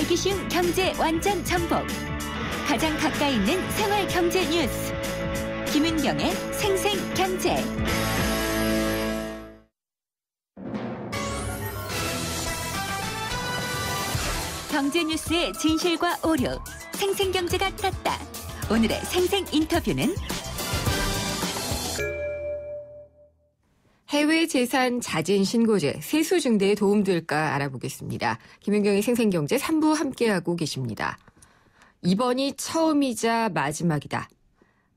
알기 쉬운 경제 완전 정복. 가장 가까이 있는 생활 경제 뉴스. 김은경의 생생경제. 경제 뉴스의 진실과 오류. 생생경제가 떴다. 오늘의 생생 인터뷰는 해외 재산 자진 신고제, 세수 증대에 도움될까 알아보겠습니다. 김은경의 생생경제 3부 함께하고 계십니다. 이번이 처음이자 마지막이다.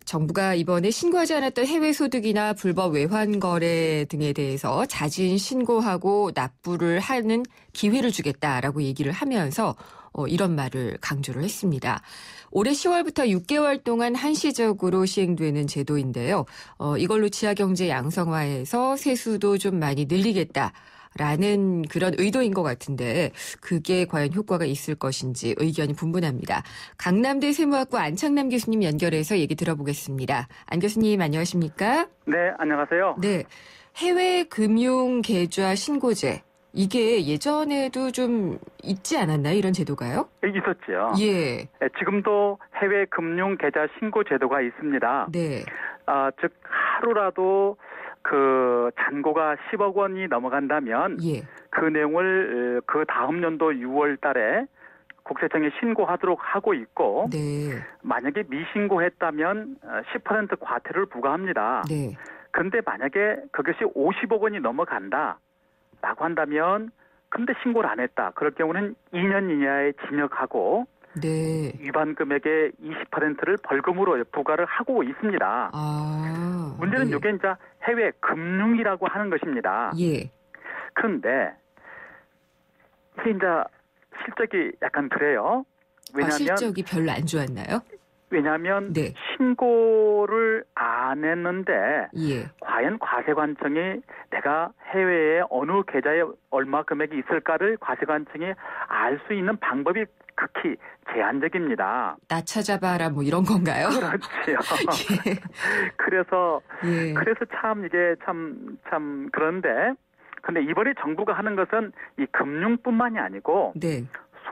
정부가 이번에 신고하지 않았던 해외 소득이나 불법 외환 거래 등에 대해서 자진 신고하고 납부를 하는 기회를 주겠다라고 얘기를 하면서 이런 말을 강조를 했습니다. 올해 10월부터 6개월 동안 한시적으로 시행되는 제도인데요. 이걸로 지하경제 양성화해서 세수도 좀 많이 늘리겠다라는 그런 의도인 것 같은데 그게 과연 효과가 있을 것인지 의견이 분분합니다. 강남대 세무학과 안창남 교수님 연결해서 얘기 들어보겠습니다. 안 교수님 안녕하십니까? 네, 안녕하세요. 네, 해외 금융 계좌 신고제. 이게 예전에도 좀 있지 않았나요? 이런 제도가요? 있었죠. 예. 지금도 해외 금융 계좌 신고 제도가 있습니다. 네. 즉 하루라도 그 잔고가 10억 원이 넘어간다면 예. 그 내용을 그 다음 연도 6월 달에 국세청에 신고하도록 하고 있고 네. 만약에 미신고했다면 10% 과태료를 부과합니다. 네. 그런데 만약에 그것이 50억 원이 넘어간다. 라고 한다면 근데 신고를 안 했다. 그럴 경우는 2년 이하의 징역하고 네. 위반 금액의 20%를 벌금으로 부과를 하고 있습니다. 문제는 네. 이게 이제 해외 금융이라고 하는 것입니다. 예. 그런데 이게 이제 실적이 약간 그래요. 왜냐하면 실적이 별로 안 좋았나요? 왜냐하면 네. 신고를 안 했는데 예. 과연 과세관청이 내가 해외에 어느 계좌에 얼마 금액이 있을까를 과세관청이 알 수 있는 방법이 극히 제한적입니다. 나 찾아봐라 뭐 이런 건가요? 그렇지요. 예. 그래서 예. 참 이게 참 그런데 근데 이번에 정부가 하는 것은 이 금융뿐만이 아니고 네.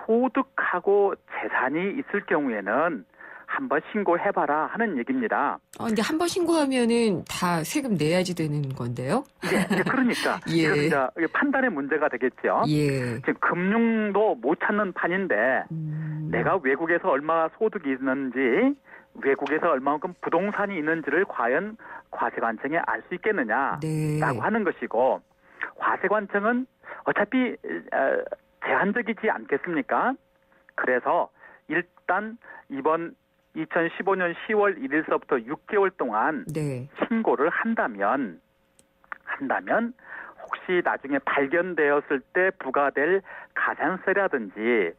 소득하고 재산이 있을 경우에는 한번 신고해봐라 하는 얘기입니다. 근데 한 번 신고하면은 다 세금 내야지 되는 건데요? 예, 그러니까 예. 이건 이제 판단의 문제가 되겠죠. 예. 지금 금융도 못 찾는 판인데 내가 외국에서 얼마 소득이 있는지 외국에서 얼마만큼 부동산이 있는지를 과연 과세관청에 알 수 있겠느냐라고 네. 하는 것이고 과세관청은 어차피 제한적이지 않겠습니까? 그래서 일단 이번 2015년 10월 1일서부터 6개월 동안 네. 신고를 한다면 혹시 나중에 발견되었을 때 부과될 가산세라든지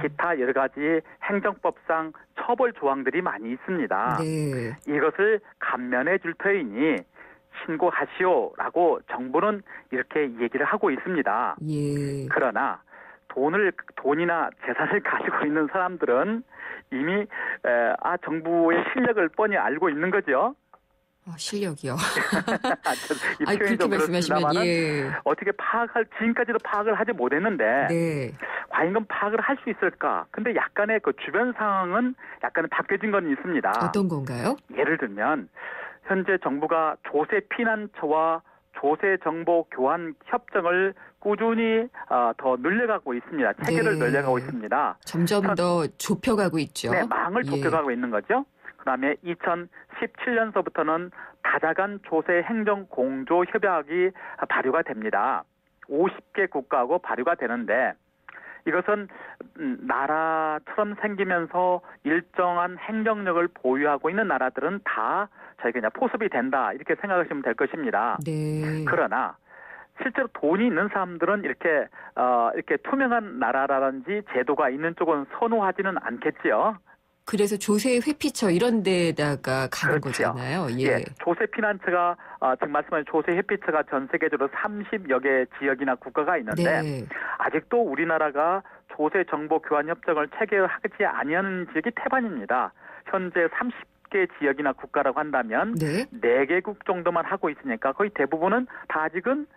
기타 여러 가지 행정법상 처벌 조항들이 많이 있습니다. 네. 이것을 감면해 줄 터이니 신고하시오라고 정부는 이렇게 얘기를 하고 있습니다. 예. 그러나 돈이나 재산을 가지고 있는 사람들은 이미 정부의 실력을 뻔히 알고 있는 거죠. 실력이요. 이 표현이 그렇게 좀 말씀하시면 그렇습니다만은 예. 어떻게 지금까지도 파악을 하지 못했는데 네. 과연 그럼 파악을 할 수 있을까? 근데 약간의 그 주변 상황은 약간은 바뀌어진 건 있습니다. 어떤 건가요? 예를 들면 현재 정부가 조세 피난처와 조세 정보 교환 협정을 꾸준히 더 늘려가고 있습니다. 체계를 네. 늘려가고 있습니다. 점점 더 좁혀가고 있죠. 네, 망을 예. 좁혀가고 있는 거죠. 그다음에 2017년서부터는 다자간 조세 행정 공조 협약이 발효가 됩니다. 50개 국가하고 발효가 되는데 이것은 나라처럼 생기면서 일정한 행정력을 보유하고 있는 나라들은 다 저희가 그냥 포섭이 된다 이렇게 생각하시면 될 것입니다. 네. 그러나 실제로 돈이 있는 사람들은 이렇게 투명한 나라라든지 제도가 있는 쪽은 선호하지는 않겠지요. 그래서 조세 회피처 이런 데다가 가는 그렇죠. 거잖아요. 예. 조세 피난처가 지금 말씀하신 조세 회피처가 전 세계적으로 30여 개 지역이나 국가가 있는데 네. 아직도 우리나라가 조세 정보 교환 협정을 체결하지 아니하는 지역이 태반입니다. 현재 30개 지역이나 국가라고 한다면 네. 4개국 정도만 하고 있으니까 거의 대부분은 다 아직은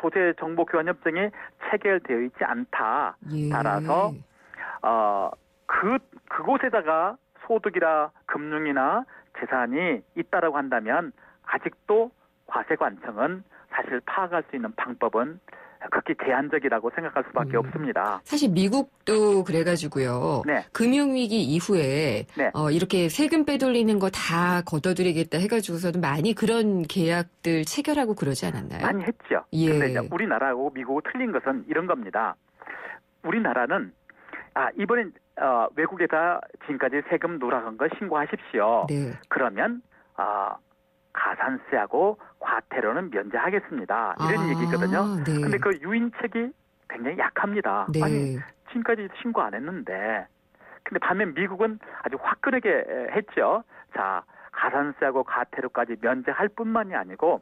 조세 정보 교환 협정이 체결되어 있지 않다. 예. 따라서 그곳에다가 소득이나 금융이나 재산이 있다라고 한다면 아직도 과세관청은 사실 파악할 수 있는 방법은 극히 제한적이라고 생각할 수밖에 없습니다. 사실 미국도 그래가지고요. 네. 금융위기 이후에 네. 이렇게 세금 빼돌리는 거 다 걷어들이겠다 해가지고서는 많이 그런 계약들 체결하고 그러지 않았나요? 많이 했죠. 예. 근데 이제 우리나라하고 미국하고 틀린 것은 이런 겁니다. 우리나라는 이번엔 외국에다 지금까지 세금 누락한 거 신고하십시오. 네. 그러면 가산세하고 과태료는 면제하겠습니다. 이런 얘기거든요. 네. 근데 그 유인책이 굉장히 약합니다. 네. 아니 지금까지 신고 안 했는데. 근데 반면 미국은 아주 화끈하게 했죠. 자, 가산세하고 과태료까지 면제할 뿐만이 아니고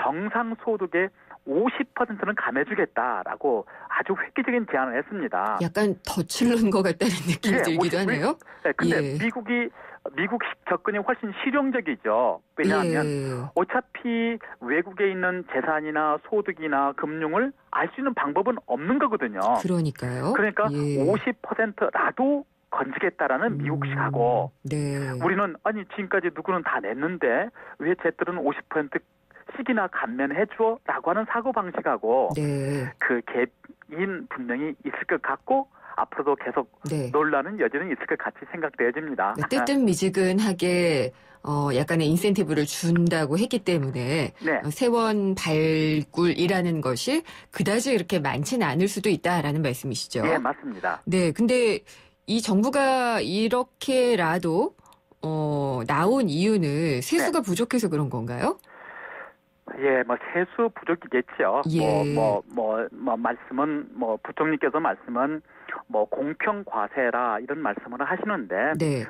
정상 소득의 50%는 감해주겠다라고 아주 획기적인 제안을 했습니다. 약간 덧칠른 것 같다는 느낌이 예, 들기도 하네요. 네, 근데 예. 미국 접근이 훨씬 실용적이죠. 왜냐하면 예. 어차피 외국에 있는 재산이나 소득이나 금융을 알 수 있는 방법은 없는 거거든요. 그러니까요. 그러니까 예. 50%라도 건지겠다라는 미국식하고 네. 우리는 아니 지금까지 누구는 다 냈는데 왜 쟤들은 50%씩이나 감면해줘라고 하는 사고방식하고 네. 그 갭인 분명히 있을 것 같고 앞으로도 계속 네. 논란은 여전히 있을 것 같이 생각되어집니다. 뜨뜻미지근하게 약간의 인센티브를 준다고 했기 때문에 네. 세원 발굴이라는 것이 그다지 이렇게 많지는 않을 수도 있다라는 말씀이시죠? 네, 맞습니다. 네, 근데 이 정부가 이렇게라도 나온 이유는 세수가 부족해서 그런 건가요? 예, 세수 부족이겠죠. 예. 말씀은 부총리께서 말씀은 공평 과세라 이런 말씀을 하시는데 네.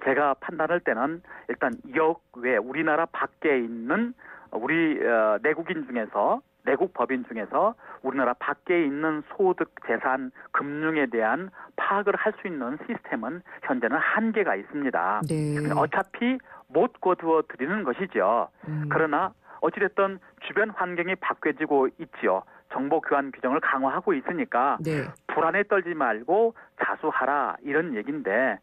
제가 판단할 때는 일단 역외 우리나라 밖에 있는 우리 내국인 중에서 내국 법인 중에서 우리나라 밖에 있는 소득, 재산, 금융에 대한 파악을 할 수 있는 시스템은 현재는 한계가 있습니다. 네. 어차피 못 거두어 드리는 것이죠. 그러나 어찌됐든 주변 환경이 바뀌어지고 있지요. 정보 교환 규정을 강화하고 있으니까 네. 불안에 떨지 말고 자수하라 이런 얘기인데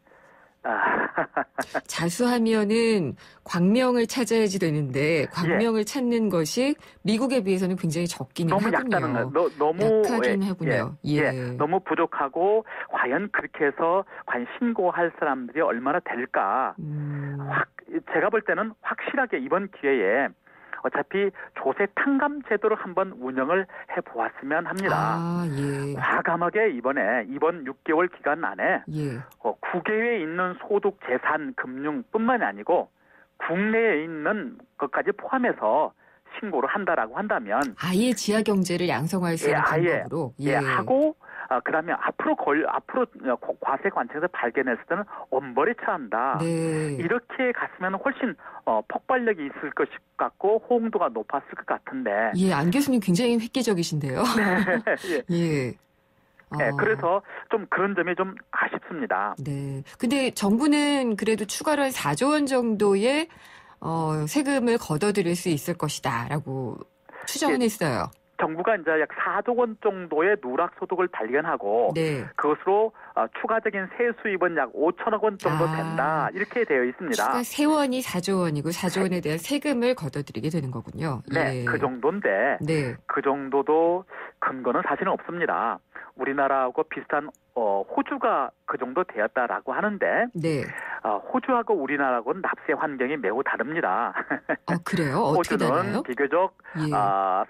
자수하면은 광명을 찾아야지 되는데 광명을 찾는 것이 미국에 비해서는 굉장히 적기는 너무 하군요. 약다는 거예요. 너무 약하긴 하군요. 예. 너무 부족하고 과연 그렇게 해서 과연 신고할 사람들이 얼마나 될까? 제가 볼 때는 확실하게 이번 기회에 어차피 조세 탕감 제도를 한번 운영을 해보았으면 합니다. 예. 과감하게 이번 6개월 기간 안에 예. 국외에 있는 소득, 재산, 금융뿐만이 아니고 국내에 있는 것까지 포함해서 신고를 한다라고 한다면 아예 지하 경제를 양성할 수 있는 방법으로 하고 그다음에 앞으로 과세 관청에서 발견했을 때는 엄벌에 처한다. 네. 이렇게 갔으면 훨씬 폭발력이 있을 것 같고 호응도가 높았을 것 같은데. 예, 안 교수님 굉장히 획기적이신데요. 네. 예. 네, 그래서 좀 그런 점이 좀 아쉽습니다. 네. 근데 정부는 그래도 추가로 한 4조 원 정도의 세금을 걷어들일 수 있을 것이다라고 추정은 했어요. 정부가 이제 약 4조 원 정도의 누락 소득을 발견하고 네. 그것으로 추가적인 세수입은 약 5천억 원 정도 된다. 이렇게 되어 있습니다. 추가 세원이 4조 원이고 4조 원에 대한 세금을 걷어들이게 되는 거군요. 네, 예. 그 정도인데 네. 그 정도도 근거는 사실은 없습니다. 우리나라하고 비슷한 호주가 그 정도 되었다라고 하는데 네. 호주하고 우리나라하고는 납세 환경이 매우 다릅니다. 그래요? 어떻게 호주는 다르나요? 비교적 예.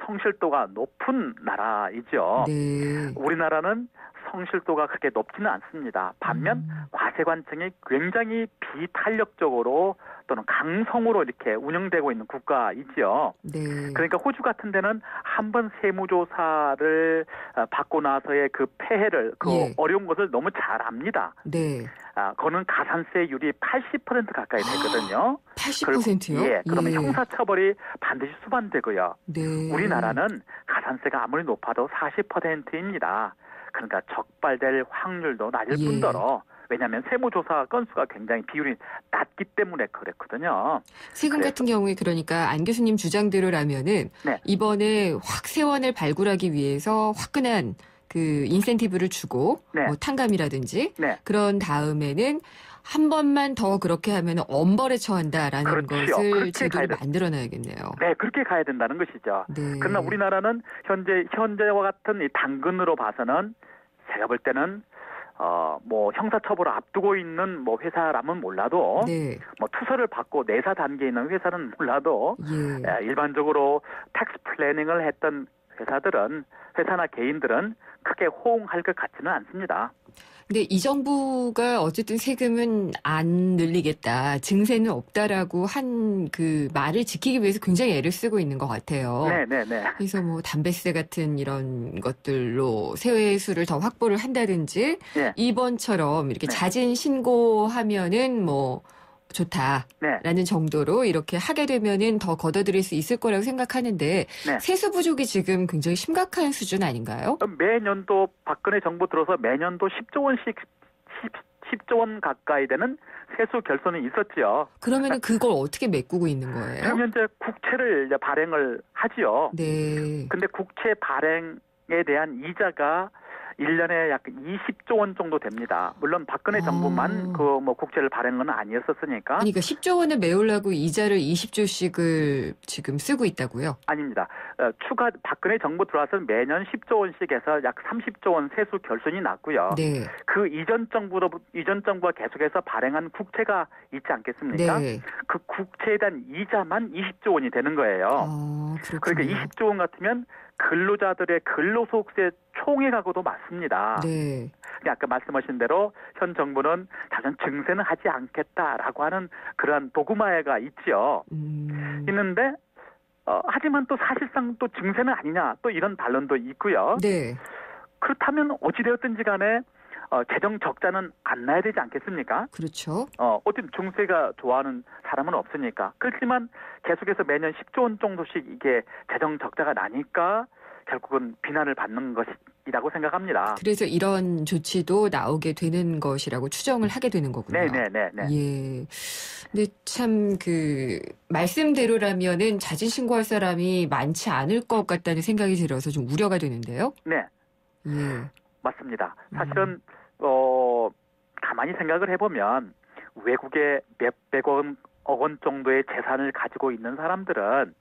성실도가 높은 나라이죠. 네. 우리나라는 성실도가 그렇게 높지는 않습니다. 반면 과세관청이 굉장히 비탄력적으로 또는 강성으로 이렇게 운영되고 있는 국가이죠. 네. 그러니까 호주 같은 데는 한번 세무조사를 받고 나서의 그 폐해를 예. 어려운 것을 너무 잘 압니다. 네. 그거는 가산세율이 80% 가까이 되거든요. 80%요? 예, 그러면 예. 형사처벌이 반드시 수반되고요. 네. 우리나라는 가산세가 아무리 높아도 40%입니다. 그러니까 적발될 확률도 낮을 예. 뿐더러 왜냐하면 세무조사 건수가 굉장히 비율이 낮기 때문에 그랬거든요. 세금 같은 경우에 그러니까 안 교수님 주장대로라면은 네. 이번에 확 세원을 발굴하기 위해서 화끈한 그 인센티브를 주고 네. 뭐 탕감이라든지 네. 그런 다음에는 한 번만 더 그렇게 하면 엄벌에 처한다라는 그렇지요. 것을 그렇게 제도를 가야 만들어놔야겠네요. 네, 그렇게 가야 된다는 것이죠. 네. 그러나 우리나라는 현재와 같은 이 당근으로 봐서는 제가 볼 때는 뭐 형사처벌을 앞두고 있는 뭐 회사라면 몰라도 네. 뭐 투서를 받고 내사 단계에 있는 회사는 몰라도 예. 일반적으로 텍스 플래닝을 했던 회사나 개인들은 크게 호응할 것 같지는 않습니다. 근데 이 정부가 어쨌든 세금은 안 늘리겠다, 증세는 없다라고 한 그 말을 지키기 위해서 굉장히 애를 쓰고 있는 것 같아요. 네. 그래서 뭐 담배세 같은 이런 것들로 세외수를 더 확보를 한다든지 네. 이번처럼 이렇게 네. 자진 신고하면은 뭐 좋다라는 네. 정도로 이렇게 하게 되면은 더 걷어들일 수 있을 거라고 생각하는데 네. 세수 부족이 지금 굉장히 심각한 수준 아닌가요? 매년도 박근혜 정부 들어서 매년도 10조 원씩 10조 원 가까이 되는 세수 결손이 있었지요. 그러면은 그걸 어떻게 메꾸고 있는 거예요? 그러면 이제 국채를 이제 발행을 하지요. 네. 근데 국채 발행에 대한 이자가 1년에 약 20조 원 정도 됩니다. 물론 박근혜 정부만 그 뭐 국채를 발행한 건 아니었었으니까. 그러니까 10조 원을 메우려고 이자를 20조씩을 지금 쓰고 있다고요? 아닙니다. 추가 박근혜 정부 들어와서 매년 10조 원씩 해서 약 30조 원 세수 결손이 났고요. 네. 그 이전 정부가 계속해서 발행한 국채가 있지 않겠습니까? 네. 그 국채에 대한 이자만 20조 원이 되는 거예요. 그렇군요. 그러니까 20조 원 같으면 근로자들의 근로소득세 총액하고도 맞습니다. 네. 아까 말씀하신 대로 현 정부는 다른 증세는 하지 않겠다라고 하는 그러한 도구마에가 있지요. 있는데 하지만 또 사실상 또 증세는 아니냐 또 이런 반론도 있고요. 네. 그렇다면 어찌되었든지 간에 재정 적자는 안 나야 되지 않겠습니까? 그렇죠. 어쨌든 중세가 좋아하는 사람은 없으니까. 그렇지만 계속해서 매년 10조 원 정도씩 이게 재정 적자가 나니까 결국은 비난을 받는 것이라고 생각합니다. 그래서 이런 조치도 나오게 되는 것이라고 추정을 하게 되는 거군요. 네네네. 예. 근데 참 그 말씀대로라면은 자진 신고할 사람이 많지 않을 것 같다는 생각이 들어서 좀 우려가 되는데요. 네. 예. 맞습니다. 사실은 가만히 생각을 해보면 외국에 몇백억 원 정도의 재산을 가지고 있는 사람들은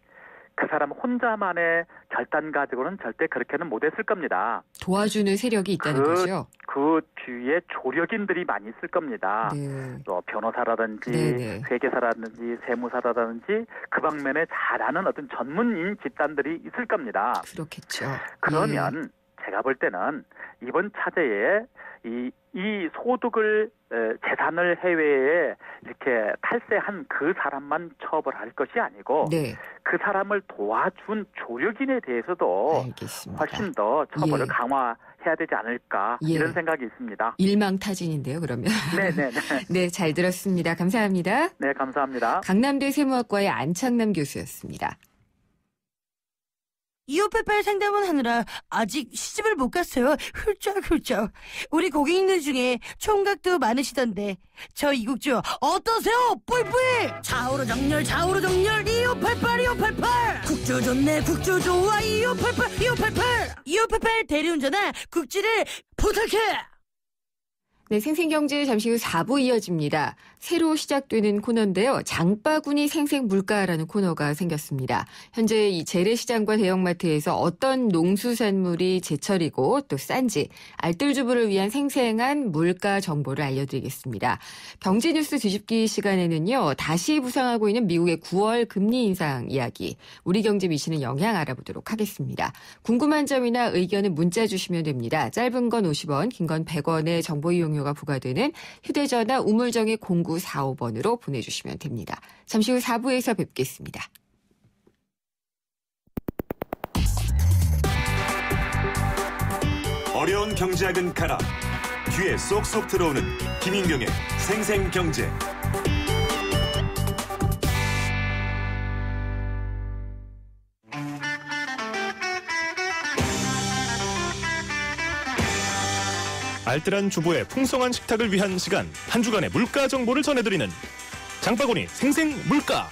그 사람 혼자만의 결단 가지고는 절대 그렇게는 못했을 겁니다. 도와주는 세력이 있다는 거죠? 그 주위에 조력인들이 많이 있을 겁니다. 네. 또 변호사라든지 네네. 회계사라든지 세무사라든지 그 방면에 잘하는 어떤 전문인 집단들이 있을 겁니다. 그렇겠죠. 그러면 제가 볼 때는 이번 차제에 이 소득을 재산을 해외에 이렇게 탈세한 그 사람만 처벌할 것이 아니고 네. 그 사람을 도와준 조력인에 대해서도 알겠습니다. 훨씬 더 처벌을 강화해야 되지 않을까 이런 생각이 있습니다. 일망타진인데요, 그러면. 네네네. 네, 잘 들었습니다. 감사합니다. 네, 감사합니다. 강남대 세무학과의 안창남 교수였습니다. 2588 상담원 하느라 아직 시집을 못 갔어요. 훌쩍훌쩍. 우리 고객님들 중에 총각도 많으시던데 저 이국주 어떠세요? 뿌이뿌이. 좌우로 정렬 2588 국주 좋네 국주 좋아 2588 대리운전아 국주를 부탁해. 네, 생생경제 잠시 후 4부 이어집니다. 새로 시작되는 코너인데요. 장바구니 생생물가라는 코너가 생겼습니다. 현재 이 재래시장과 대형마트에서 어떤 농수산물이 제철이고 또 싼지 알뜰주부를 위한 생생한 물가 정보를 알려드리겠습니다. 경제뉴스 뒤집기 시간에는요. 다시 부상하고 있는 미국의 9월 금리 인상 이야기, 우리 경제에 미치는 영향 알아보도록 하겠습니다. 궁금한 점이나 의견은 문자 주시면 됩니다. 짧은 건 50원, 긴 건 100원의 정보 이용료 가 부과되는 휴대전화 우물정의 0945번으로 보내주시면 됩니다. 잠시 후 4부에서 뵙겠습니다. 어려운 경제학은 가라. 귀에 쏙쏙 들어오는 김인경의 생생경제. 알뜰한 주부의 풍성한 식탁을 위한 시간, 한 주간의 물가 정보를 전해드리는 장바구니 생생물가.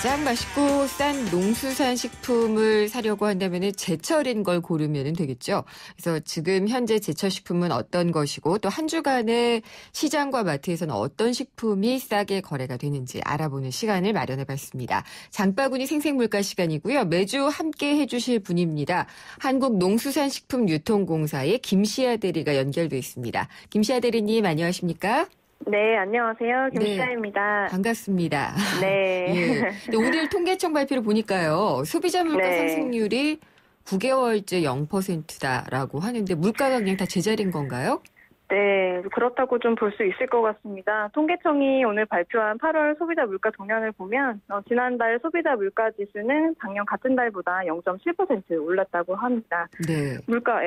가장 맛있고 싼 농수산 식품을 사려고 한다면 제철인 걸 고르면 되겠죠. 그래서 지금 현재 제철 식품은 어떤 것이고 또 한 주간의 시장과 마트에서는 어떤 식품이 싸게 거래가 되는지 알아보는 시간을 마련해봤습니다. 장바구니 생생물가 시간이고요. 매주 함께 해주실 분입니다. 한국농수산식품유통공사의 김시아 대리가 연결돼 있습니다. 김시아 대리님 안녕하십니까? 네, 안녕하세요. 네, 김시아입니다. 반갑습니다. 네. 예. 근데 오늘 통계청 발표를 보니까요. 소비자 물가 네. 상승률이 9개월째 0%다라고 하는데 물가가 그냥 다 제자리인 건가요? 네, 그렇다고 좀 볼 수 있을 것 같습니다. 통계청이 오늘 발표한 8월 소비자 물가 동향을 보면 지난달 소비자 물가 지수는 작년 같은 달보다 0.7% 올랐다고 합니다. 네. 물가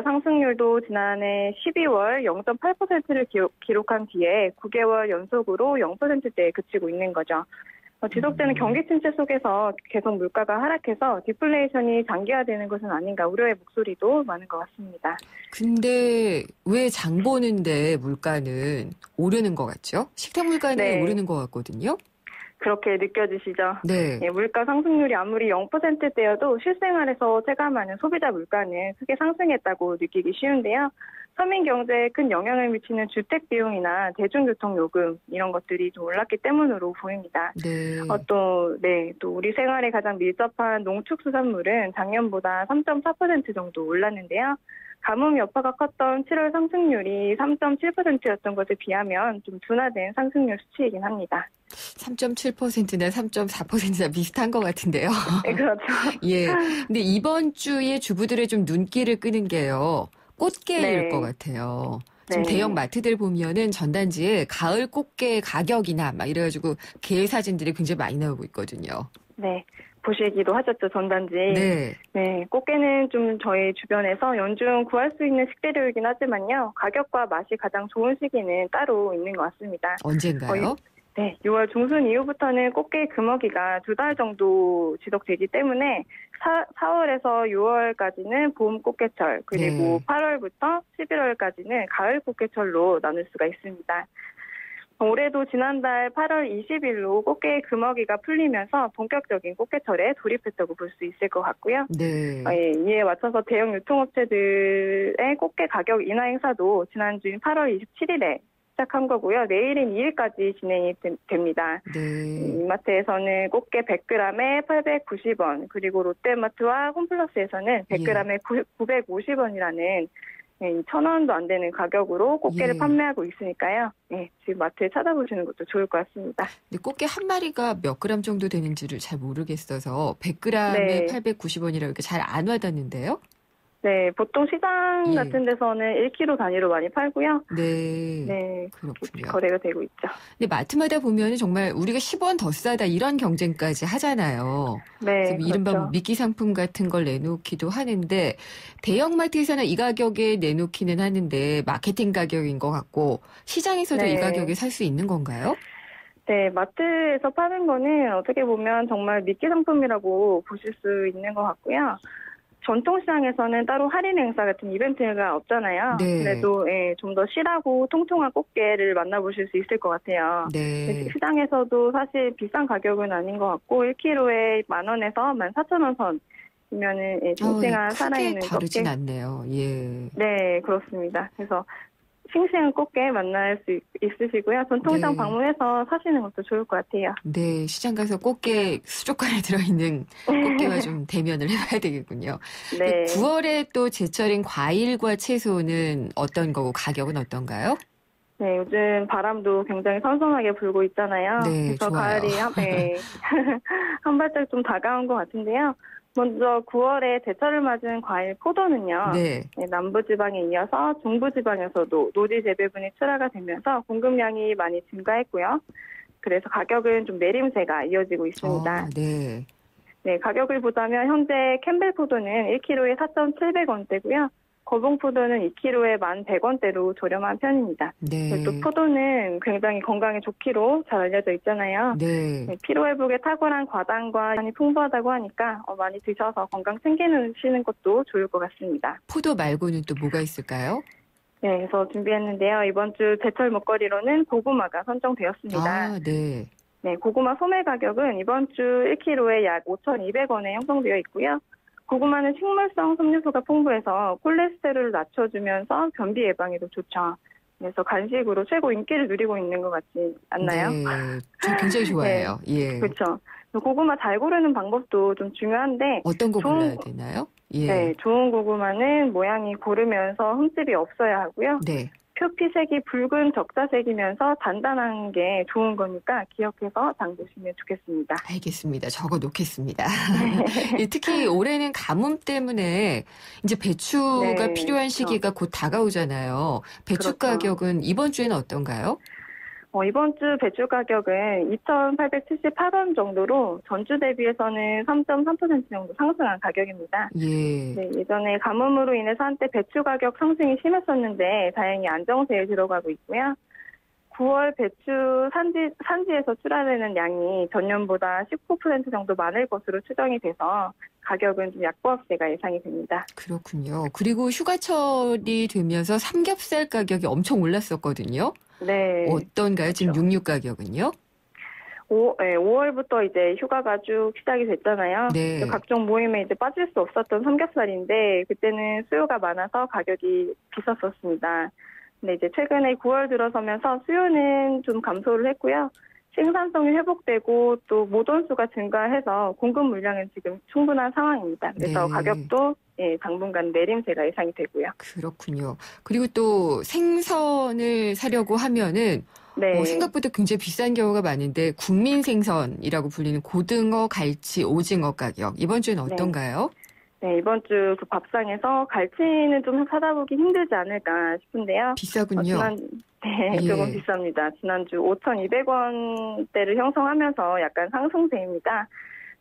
상승률도 지난해 12월 0.8%를 기록한 뒤에 9개월 연속으로 0%대에 그치고 있는 거죠. 지속되는 경기 침체 속에서 계속 물가가 하락해서 디플레이션이 장기화되는 것은 아닌가 우려의 목소리도 많은 것 같습니다. 근데 왜 장 보는데 물가는 오르는 것 같죠? 식탁 물가는 네. 오르는 것 같거든요. 그렇게 느껴지시죠? 네. 예, 물가 상승률이 아무리 0%대여도 실생활에서 체감하는 소비자 물가는 크게 상승했다고 느끼기 쉬운데요. 서민 경제에 큰 영향을 미치는 주택 비용이나 대중교통 요금 이런 것들이 좀 올랐기 때문으로 보입니다. 네. 또 우리 생활에 가장 밀접한 농축수산물은 작년보다 3.4% 정도 올랐는데요. 가뭄 여파가 컸던 7월 상승률이 3.7%였던 것에 비하면 좀 둔화된 상승률 수치이긴 합니다. 3.7%나 3.4%나 비슷한 것 같은데요. 네, 그렇죠. 예. 근데 이번 주에 주부들의 좀 눈길을 끄는 게요. 꽃게일 네. 것 같아요. 지금 네. 대형 마트들 보면은 전단지에 가을 꽃게 가격이나 막 이래가지고 게 사진들이 굉장히 많이 나오고 있거든요. 네. 보시기도 하셨죠, 전단지. 네. 네, 꽃게는 좀 저희 주변에서 연중 구할 수 있는 식재료이긴 하지만요. 가격과 맛이 가장 좋은 시기는 따로 있는 것 같습니다. 언젠가요? 네, 6월 중순 이후부터는 꽃게 금어기가 2달 정도 지속되기 때문에 4월에서 6월까지는 봄 꽃게철, 그리고 네. 8월부터 11월까지는 가을 꽃게철로 나눌 수가 있습니다. 올해도 지난달 8월 20일로 꽃게 금어기가 풀리면서 본격적인 꽃게철에 돌입했다고 볼 수 있을 것 같고요. 네. 이에 맞춰서 대형 유통업체들의 꽃게 가격 인하 행사도 지난주인 8월 27일에 시작한 거고요. 내일인 2일까지 진행이 됩니다. 네. 이마트에서는 꽃게 100g에 890원, 그리고 롯데마트와 홈플러스에서는 100g에 950원이라는 1,000원도 안 되는 가격으로 꽃게를 예. 판매하고 있으니까요. 네, 지금 마트에 찾아보시는 것도 좋을 것 같습니다. 근데 꽃게 한 마리가 몇 그램 정도 되는지를 잘 모르겠어서 100g에 네. 890원이라고 이렇게 잘 안 와닿는데요. 네, 보통 시장 예. 같은 데서는 1kg 단위로 많이 팔고요. 네. 네, 그렇군요. 거래가 되고 있죠. 근데 마트마다 보면 정말 우리가 10원 더 싸다 이런 경쟁까지 하잖아요. 네, 그래서 이른바 그렇죠. 뭐 미끼 상품 같은 걸 내놓기도 하는데 대형마트에서는 이 가격에 내놓기는 하는데 마케팅 가격인 것 같고 시장에서도 네. 이 가격에 살 수 있는 건가요? 네, 마트에서 파는 거는 어떻게 보면 정말 미끼 상품이라고 보실 수 있는 것 같고요. 전통시장에서는 따로 할인 행사 같은 이벤트가 없잖아요. 네. 그래도 좀 더 실하고 통통한 꽃게를 만나보실 수 있을 것 같아요. 네. 시장에서도 사실 비싼 가격은 아닌 것 같고 1kg에 10,000원에서 14,000원 선이면은 싱싱한 크게 살아있는 다르진 꽃게. 않네요. 예. 네, 그렇습니다. 그래서 싱싱한 꽃게 만날 수 있으시고요. 전통시장 네. 방문해서 사시는 것도 좋을 것 같아요. 네, 시장 가서 꽃게 수족관에 들어있는 꽃게와 좀 대면을 해봐야 되겠군요. 네. 9월에 또 제철인 과일과 채소는 어떤 거고 가격은 어떤가요? 네, 요즘 바람도 굉장히 선선하게 불고 있잖아요. 네, 그래서 좋아요. 가을이 한 발짝 좀 다가온 것 같은데요. 먼저 9월에 제철을 맞은 과일 포도는요. 네. 네, 남부지방에 이어서 중부지방에서도 노지 재배분이 출하가 되면서 공급량이 많이 증가했고요. 그래서 가격은 좀 내림세가 이어지고 있습니다. 네. 네, 가격을 보자면 현재 캠벨 포도는 1kg에 4,700원대고요. 거봉포도는 2kg에 1,100원대로 저렴한 편입니다. 네. 또 포도는 굉장히 건강에 좋기로 잘 알려져 있잖아요. 네. 네, 피로회복에 탁월한 과당과 향이 풍부하다고 하니까 많이 드셔서 건강 챙기시는 것도 좋을 것 같습니다. 포도 말고는 또 뭐가 있을까요? 네, 그래서 준비했는데요. 이번 주 제철 먹거리로는 고구마가 선정되었습니다. 아, 네. 네, 고구마 소매 가격은 이번 주 1kg에 약 5,200원에 형성되어 있고요. 고구마는 식물성 섬유소가 풍부해서 콜레스테롤을 낮춰주면서 변비 예방에도 좋죠. 그래서 간식으로 최고 인기를 누리고 있는 것 같지 않나요? 네. 저 굉장히 좋아해요. 예. 그렇죠. 고구마 잘 고르는 방법도 좀 중요한데 어떤 거 좋은 골라야 되나요? 예. 네, 좋은 고구마는 모양이 고르면서 흠집이 없어야 하고요. 네. 표피색이 붉은 적자색이면서 단단한 게 좋은 거니까 기억해서 장 보시면 좋겠습니다. 알겠습니다. 적어 놓겠습니다. 특히 올해는 가뭄 때문에 이제 배추가 네, 필요한 시기가 곧 다가오잖아요. 배추 그렇죠. 가격은 이번 주에는 어떤가요? 이번 주 배추 가격은 2,878원 정도로 전주 대비해서는 3.3% 정도 상승한 가격입니다. 예. 네, 예전에 가뭄으로 인해서 한때 배추 가격 상승이 심했었는데 다행히 안정세에 들어가고 있고요. 9월 배추 산지에서 출하되는 양이 전년보다 19% 정도 많을 것으로 추정이 돼서 가격은 좀 약보합세가 예상이 됩니다. 그렇군요. 그리고 휴가철이 되면서 삼겹살 가격이 엄청 올랐었거든요. 네. 어떤가요? 지금 그렇죠. 육류 가격은요? 5월부터 이제 휴가가 쭉 시작이 됐잖아요. 네. 각종 모임에 이제 빠질 수 없었던 삼겹살인데 그때는 수요가 많아서 가격이 비쌌었습니다. 근데 이제 최근에 9월 들어서면서 수요는 좀 감소를 했고요. 생산성이 회복되고 또 모돈수가 증가해서 공급 물량은 지금 충분한 상황입니다. 그래서 네. 가격도 당분간 내림세가 예상이 되고요. 그렇군요. 그리고 또 생선을 사려고 하면은 네. 생각보다 굉장히 비싼 경우가 많은데 국민 생선이라고 불리는 고등어, 갈치, 오징어 가격 이번 주에는 어떤가요? 네, 이번 주 그 밥상에서 갈치는 좀 사다 보기 힘들지 않을까 싶은데요. 비싸군요. 네, 예. 조금 비쌉니다. 지난주 5,200원대를 형성하면서 약간 상승세입니다.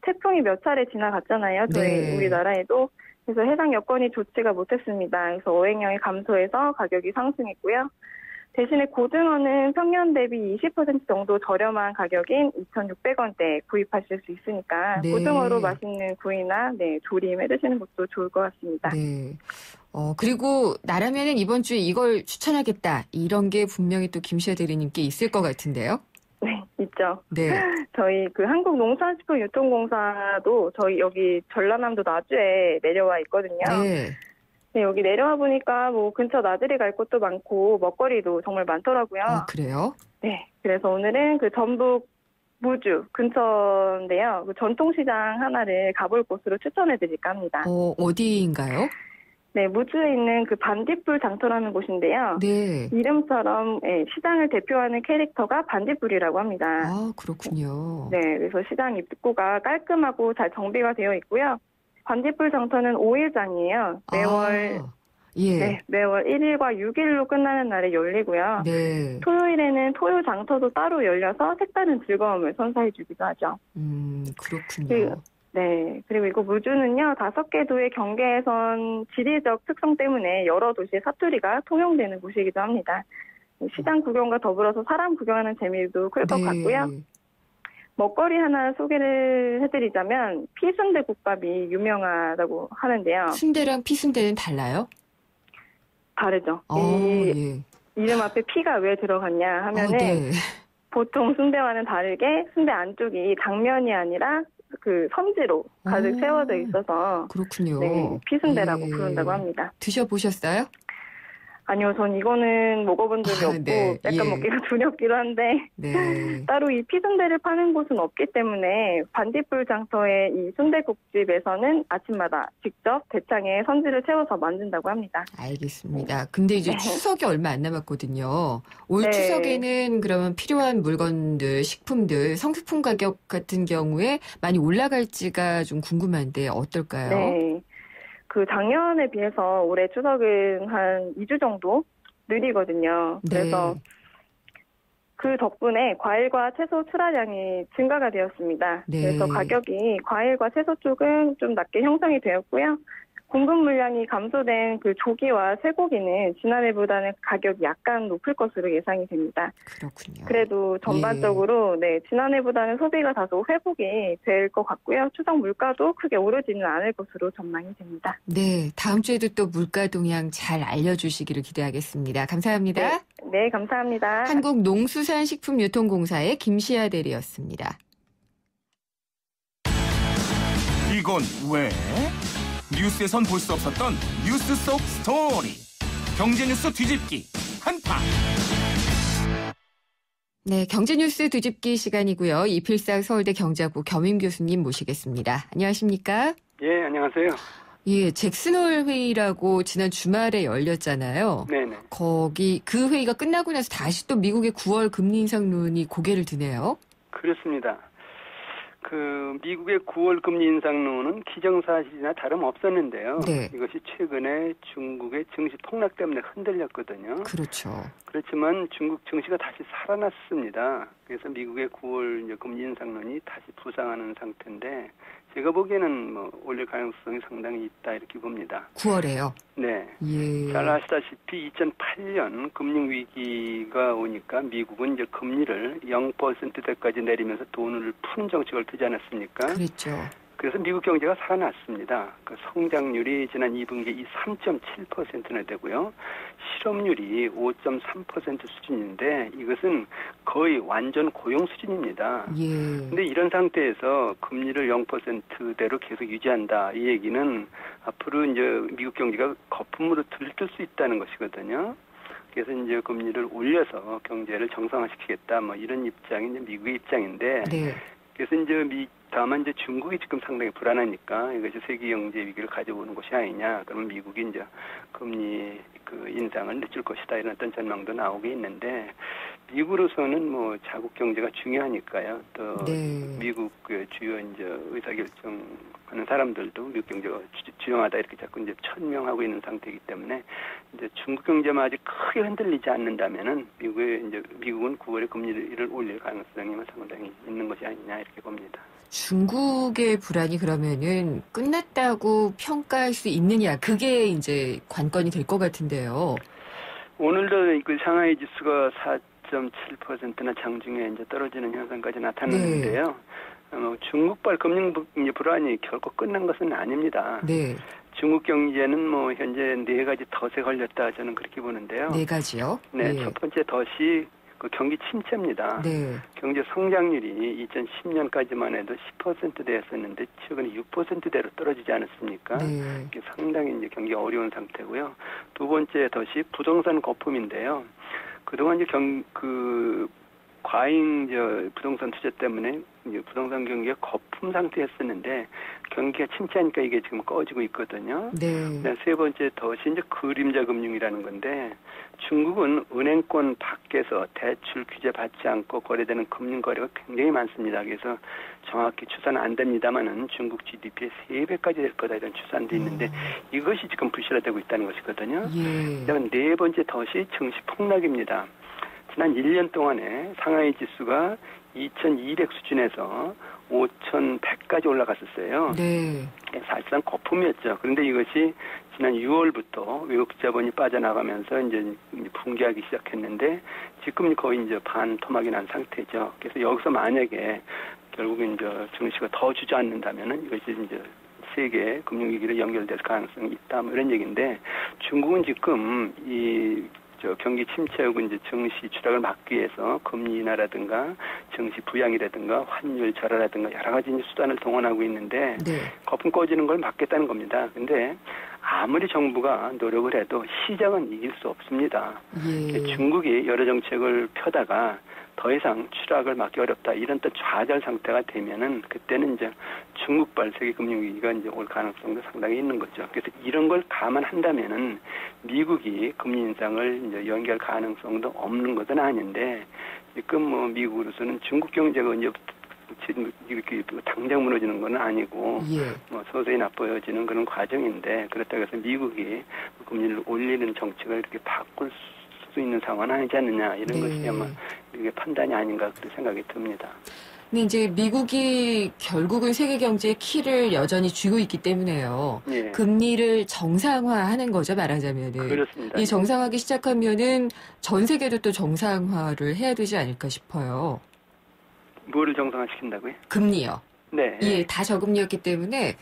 태풍이 몇 차례 지나갔잖아요. 저희 네. 우리나라에도. 그래서 해당 여건이 좋지가 못했습니다. 그래서 어획량이 감소해서 가격이 상승했고요. 대신에 고등어는 평년 대비 20% 정도 저렴한 가격인 2,600원대 구입하실 수 있으니까 네. 고등어로 맛있는 구이나 조림해 드시는 것도 좋을 것 같습니다. 네. 그리고 나라면은 이번 주에 이걸 추천하겠다. 이런 게 분명히 또 김시아 대리님께 있을 것 같은데요. 네, 있죠. 네. 저희 그 한국농산식품유통공사도 저희 여기 전라남도 나주에 내려와 있거든요. 네. 네, 여기 내려와 보니까 뭐 근처 나들이 갈 곳도 많고 먹거리도 정말 많더라고요. 그래요? 네, 그래서 오늘은 그 전북 무주 근처인데요. 그 전통시장 하나를 가볼 곳으로 추천해드릴까 합니다. 어디인가요? 네, 무주에 있는 그 반딧불 장터라는 곳인데요. 네. 이름처럼 시장을 대표하는 캐릭터가 반딧불이라고 합니다. 아, 그렇군요. 네, 그래서 시장 입구가 깔끔하고 잘 정비가 되어 있고요. 반딧불 장터는 5일장이에요. 매월 1일과 6일로 끝나는 날에 열리고요. 네. 토요일에는 토요 장터도 따로 열려서 색다른 즐거움을 선사해주기도 하죠. 그렇군요. 그리고 이거 무주는요, 5개 도의 경계선 지리적 특성 때문에 여러 도시의 사투리가 통용되는 곳이기도 합니다. 시장 구경과 더불어서 사람 구경하는 재미도 클 것 같고요. 먹거리 하나 소개를 해드리자면 피순대국밥이 유명하다고 하는데요. 순대랑 피순대는 달라요? 다르죠. 예. 이름 앞에 피가 왜 들어갔냐 하면은 네. 보통 순대와는 다르게 순대 안쪽이 당면이 아니라 그 섬지로 가득 채워져 있어서 그렇군요. 네, 피순대라고 부른다고 합니다. 드셔보셨어요? 아니요, 전 이거는 먹어본 적이 없고 네, 약간 먹기가 두렵기도 한데 네. 따로 이 피순대를 파는 곳은 없기 때문에 반딧불 장터의 이 순대국집에서는 아침마다 직접 대창에 선지를 채워서 만든다고 합니다. 알겠습니다. 근데 이제 추석이 얼마 안 남았거든요. 올 추석에는 그러면 필요한 물건들, 식품들, 성수품 가격 같은 경우에 많이 올라갈지가 좀 궁금한데 어떨까요? 네. 그 작년에 비해서 올해 추석은 한 2주 정도 느리거든요. 그래서 그 덕분에 과일과 채소 출하량이 증가가 되었습니다. 네. 그래서 가격이 과일과 채소 쪽은 좀 낮게 형성이 되었고요. 공급 물량이 감소된 그 조기와 쇠고기는 지난해보다는 가격이 약간 높을 것으로 예상이 됩니다. 그렇군요. 그래도 전반적으로 네, 지난해보다는 소비가 다소 회복이 될 것 같고요. 추석 물가도 크게 오르지는 않을 것으로 전망이 됩니다. 네, 다음 주에도 또 물가 동향 잘 알려주시기를 기대하겠습니다. 감사합니다. 네, 감사합니다. 한국농수산식품유통공사의 김시아 대리였습니다. 이건 왜? 뉴스에선 볼 수 없었던 뉴스 속 스토리. 경제뉴스 뒤집기 한판. 네, 경제뉴스 뒤집기 시간이고요. 이필상 서울대 경제학부 겸임 교수님 모시겠습니다. 안녕하십니까? 예, 안녕하세요. 예, 잭슨홀 회의라고 지난 주말에 열렸잖아요. 네네. 거기 그 회의가 끝나고 나서 다시 또 미국의 9월 금리 인상론이 고개를 드네요. 그렇습니다. 그 미국의 9월 금리 인상론은 기정사실이나 다름없었는데요. 네. 이것이 최근에 중국의 증시 폭락 때문에 흔들렸거든요. 그렇죠. 그렇지만 중국 증시가 다시 살아났습니다. 그래서 미국의 9월 이제 금리 인상론이 다시 부상하는 상태인데 제가 보기에는 뭐 올릴 가능성이 상당히 있다 이렇게 봅니다. 9월에요. 네. 예. 잘 아시다시피 2008년 금융위기가 오니까 미국은 이제 금리를 0%대까지 내리면서 돈을 푸는 정책을 펴지 않았습니까? 그랬죠. 그래서 미국 경제가 살아났습니다. 그 성장률이 지난 2분기에 3.7%나 되고요. 실업률이 5.3% 수준인데 이것은 거의 완전 고용 수준입니다. 예. 근데 이런 상태에서 금리를 0%대로 계속 유지한다. 이 얘기는 앞으로 이제 미국 경제가 거품으로 들뜰 수 있다는 것이거든요. 그래서 이제 금리를 올려서 경제를 정상화시키겠다. 뭐 이런 입장이 이제 미국의 입장인데. 네. 그래서 이제 다만 이제 중국이 지금 상당히 불안하니까 이것이 세계 경제 위기를 가져오는 것이 아니냐. 그러면 미국이 이제 금리 그 인상을 늦출 것이다 이런 어떤 전망도 나오고 있는데 미국으로서는 뭐 자국 경제가 중요하니까요. 또 네. 미국 그 주요 이제 의사결정하는 사람들도 미국 경제가 주요하다 이렇게 자꾸 이제 천명하고 있는 상태이기 때문에 이제 중국 경제만 아직 크게 흔들리지 않는다면은 미국은 9월에 금리를 올릴 가능성이 상당히 있는 것이 아니냐 이렇게 봅니다. 중국의 불안이 그러면은 끝났다고 평가할 수 있느냐, 그게 이제 관건이 될 것 같은데요. 오늘도 그 상하이 지수가 4.7%나 장중에 이제 떨어지는 현상까지 나타났는데요. 네. 중국발 금융 불안이 결코 끝난 것은 아닙니다. 네. 중국 경제는 뭐 현재 4가지 덫에 걸렸다 저는 그렇게 보는데요. 4가지요? 네, 첫 번째 덫이 그 경기 침체입니다. 네. 경제 성장률이 2010년까지만 해도 10%대였었는데 최근에 6%대로 떨어지지 않았습니까? 네. 이게 상당히 이제 경기가 어려운 상태고요. 두 번째 덫이 부동산 거품인데요. 그동안 이제 과잉 부동산 투자 때문에 이제 부동산 경기가 거품 상태였었는데 경기가 침체하니까 이게 지금 꺼지고 있거든요. 네. 세 번째 덫이 이제 그림자 금융이라는 건데 중국은 은행권 밖에서 대출 규제 받지 않고 거래되는 금융 거래가 굉장히 많습니다. 그래서 정확히 추산은 안 됩니다만은 중국 GDP의 3배까지 될 거다 이런 추산도 있는데 이것이 지금 부실화되고 있다는 것이거든요. 예. 그다음 네 번째 덫이 증시 폭락입니다. 지난 1년 동안에 상하이 지수가 2200 수준에서 5100까지 올라갔었어요. 네. 사실상 거품이었죠. 그런데 이것이 지난 6월부터 외국 자본이 빠져나가면서 이제 붕괴하기 시작했는데 지금 거의 이제 반토막이 난 상태죠. 그래서 여기서 만약에 결국은 이제 증시가 더 주저앉는다면은 이것이 이제 세계 금융위기로 연결될 가능성이 있다. 뭐 이런 얘기인데 중국은 지금 경기 침체하고 이제 증시 추락을 막기 위해서 금리 인하라든가 증시 부양이라든가 환율 절하라든가 여러 가지 이제 수단을 동원하고 있는데 거품 꺼지는 걸 막겠다는 겁니다. 근데 아무리 정부가 노력을 해도 시장은 이길 수 없습니다. 중국이 여러 정책을 펴다가 더 이상 추락을 막기 어렵다 이런 또 좌절 상태가 되면은 그때는 이제 중국발 세계 금융위기가 이제 올 가능성도 상당히 있는 거죠. 그래서 이런 걸 감안한다면은 미국이 금리 인상을 이제 연기할 가능성도 없는 것은 아닌데 지금 뭐 미국으로서는 중국 경제가 이제 이렇게 당장 무너지는 건 아니고 뭐 서서히 나빠져지는 그런 과정인데 그렇다고 해서 미국이 금리를 올리는 정책을 이렇게 바꿀 수 있는 상황은 아니지 않느냐 이런 것이 아마 이게 판단이 아닌가 그런 생각이 듭니다. 근데 이제 미국이 결국은 세계 경제의 키를 여전히 쥐고 있기 때문에요. 예. 금리를 정상화하는 거죠, 말하자면은. 그렇습니다. 이 정상화하기 시작하면은 전 세계도 또 정상화를 해야 되지 않을까 싶어요. 뭐를 정상화시킨다고요? 금리요. 네. 예, 다 저금리였기 때문에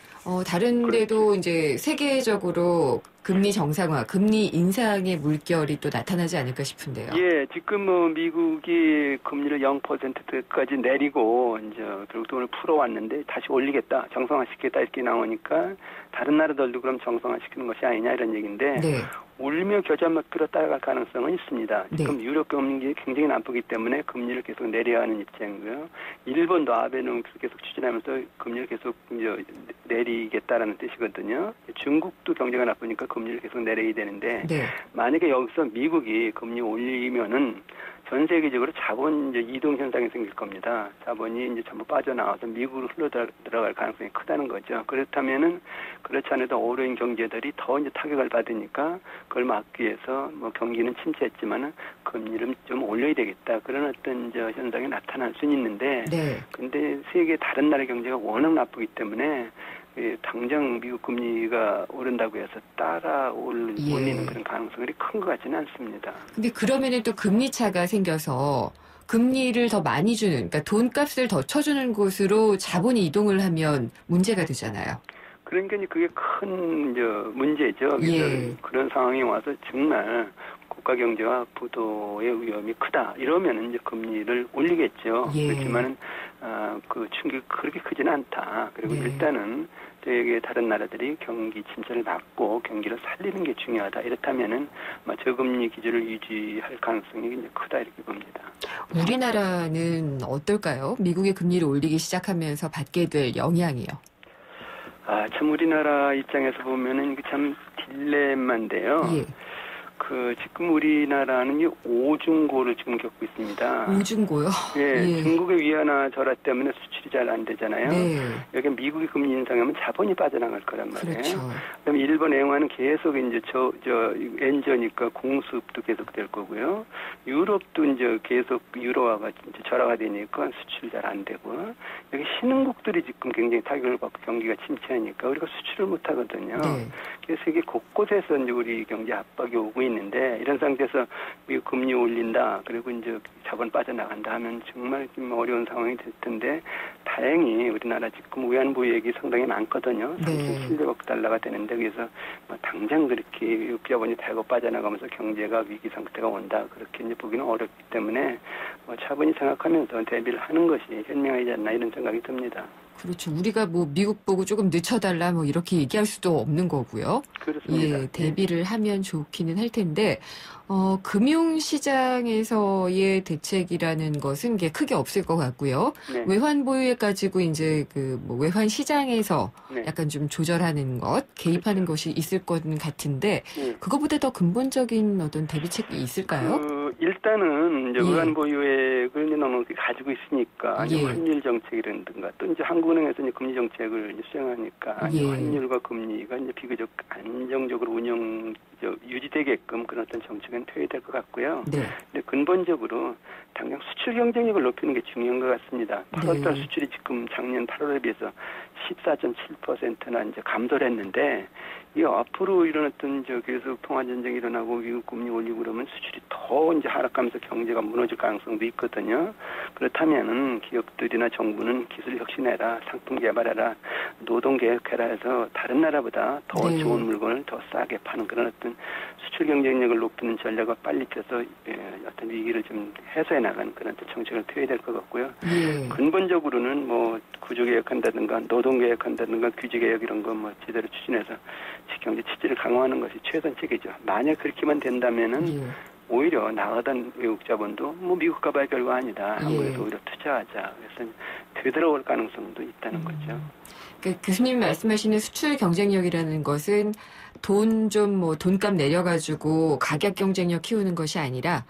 다른 데도 이제 세계적으로 금리 정상화, 금리 인상의 물결이 또 나타나지 않을까 싶은데요. 예, 지금 뭐 미국이 금리를 0%까지 내리고 이제 결국 돈을 풀어왔는데 다시 올리겠다, 정상화시키겠다 이렇게 나오니까 다른 나라들도 그럼 정상화시키는 것이 아니냐 이런 얘기인데 네. 올리며 겨자먹기로 따라갈 가능성은 있습니다. 지금 네. 유럽 금리 굉장히 나쁘기 때문에 금리를 계속 내려야 하는 입장이고요. 일본도 아베노믹스를 계속 추진하면서 금리를 계속 이제 내리겠다라는 뜻이거든요. 중국도 경제가 나쁘니까 금리를 계속 내려야 되는데 네. 만약에 여기서 미국이 금리 올리면은 전 세계적으로 자본 이제 이동 현상이 생길 겁니다. 자본이 이제 전부 빠져나와서 미국으로 흘러들어갈 가능성이 크다는 거죠. 그렇다면은 그렇지 않아도 어려운 경제들이 더 이제 타격을 받으니까 그걸 막기 위해서 뭐 경기는 침체했지만은 금리를 좀 올려야 되겠다. 그런 어떤 이제 현상이 나타날 수는 있는데, 네. 근데 세계 다른 나라 경제가 워낙 나쁘기 때문에 당장 미국 금리가 오른다고 해서 따라 올리는 그런 가능성이 큰 것 같지는 않습니다. 근데 그러면은 또 금리 차가 생겨서 금리를 더 많이 주는, 그러니까 돈값을 더 쳐주는 곳으로 자본이 이동을 하면 문제가 되잖아요. 그러니까 그게 큰 이제 문제죠. 예. 그런 상황이 와서 정말 국가 경제와 부도의 위험이 크다. 이러면 이제 금리를 올리겠죠. 예. 그렇지만은 그 충격이 그렇게 크지는 않다. 그리고 예. 일단은 되게 다른 나라들이 경기 침체를 막고 경기를 살리는 게 중요하다. 이렇다면은 저금리 기조를 유지할 가능성이 굉장히 크다 이렇게 봅니다. 우리나라는 어떨까요? 미국의 금리를 올리기 시작하면서 받게 될 영향이요. 참 우리나라 입장에서 보면은 이게 참 딜레마인데요. 예. 지금 우리나라는 이 오중고를 지금 겪고 있습니다. 오중고요? 예, 예. 중국의 위안화 절하 때문에 수출이 잘 안 되잖아요. 네. 여기 미국이 금리 인상하면 자본이 빠져나갈 거란 말이에요. 그렇죠. 그다음에 일본 애용화는 계속 이제 엔저니까 공습도 계속 될 거고요. 유럽도 이제 계속 유로화가 이제 절하가 되니까 수출이 잘 안 되고, 여기 신흥국들이 지금 굉장히 타격을 받고 경기가 침체하니까 우리가 수출을 못 하거든요. 네. 그래서 세계 곳곳에서 이제 우리 경제 압박이 오고 있는데, 이런 상태에서 미국 금리 올린다, 그리고 이제 자본 빠져나간다 하면 정말 좀 어려운 상황이 될 텐데, 다행히 우리나라 지금 외환보유액이 상당히 많거든요. 네. 3,700억 달러가 되는데, 그래서 당장 그렇게 미국 자본이 대거 빠져나가면서 경제가 위기 상태가 온다, 그렇게 이제 보기는 어렵기 때문에 차분히 생각하면서 대비를 하는 것이 현명하지 않나 이런 생각이 듭니다. 그렇죠. 우리가 뭐 미국 보고 조금 늦춰달라 뭐 이렇게 얘기할 수도 없는 거고요. 그렇습니다. 예, 대비를 하면 좋기는 할 텐데, 금융시장에서의 대책이라는 것은 게 크게 없을 것 같고요. 네. 외환 보유액 가지고 이제 외환 시장에서 네. 약간 좀 조절하는 것, 개입하는 것이 있을 것 같은데, 네. 그거보다 더 근본적인 어떤 대비책이 있을까요? 일단은 이제 예. 외환 보유액을 이제 넉넉히 가지고 있으니까 예. 환율 정책이라든가 또 이제 한국은행에서 이제 금리 정책을 이제 수행하니까 예. 환율과 금리가 이제 비교적 안정적으로 유지되게끔 그런 어떤 정책은 퇴해야 될 것 같고요. 네. 근데 근본적으로 당장 수출 경쟁력을 높이는 게 중요한 것 같습니다. 8월달 네. 수출이 지금 작년 8월에 비해서 14.7%나 이제 감소를 했는데, 이 앞으로 이런 어떤 계속 통화 전쟁이 일어나고 미국 금리 올리고 그러면 수출이 더 이제 하락하면서 경제가 무너질 가능성도 있거든요. 그렇다면은 기업들이나 정부는 기술 혁신해라, 상품 개발해라, 노동 개혁해라 해서 다른 나라보다 더 네. 좋은 물건을 더 싸게 파는 그런 어떤 수출 경쟁력을 높이는 전략을 빨리 펴서 어떤 위기를 좀 해소해 나가는 그런 어떤 정책을 펴야 될 것 같고요. 예. 근본적으로는 구조 개혁한다든가 노동 개혁한다든가 규제 개혁 이런 거 제대로 추진해서 경제 취지를 강화하는 것이 최선책이죠. 만약 그렇게만 된다면은 예. 오히려 나가던 외국 자본도 미국 가봐야 별거 아니다. 한국에서 예. 오히려 투자하자. 그래서 되돌아올 가능성도 있다는 거죠. 교수님 말씀하시는 수출 경쟁력이라는 것은 돈값 내려가지고 가격 경쟁력 키우는 것이 아니라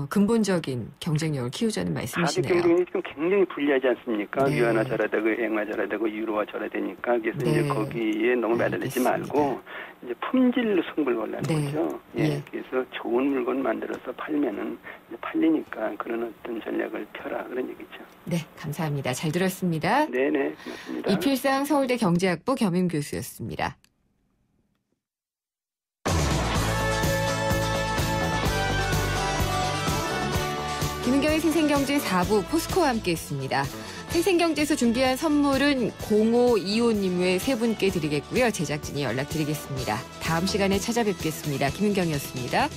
근본적인 경쟁력을 키우자는 말씀이시네요. 가격 경쟁이 지금 굉장히 불리하지 않습니까? 네. 위안화 절하되고 엔화 절하되고 유로화 절하되니까 그래서 네. 이제 거기에 너무 매달리지 말고 이제 품질로 승부를 걸라는 네. 거죠. 예. 예. 그래서 좋은 물건 만들어서 팔면은 이제 팔리니까 그런 어떤 전략을 펴라 그런 얘기죠. 네, 감사합니다. 잘 들었습니다. 네네, 고맙습니다. 이필상 서울대 경제학부 겸임 교수였습니다. 김은경의 생생경제 4부 포스코와 함께했습니다. 생생경제에서 준비한 선물은 0525님 외 세 분께 드리겠고요. 제작진이 연락드리겠습니다. 다음 시간에 찾아뵙겠습니다. 김은경이었습니다.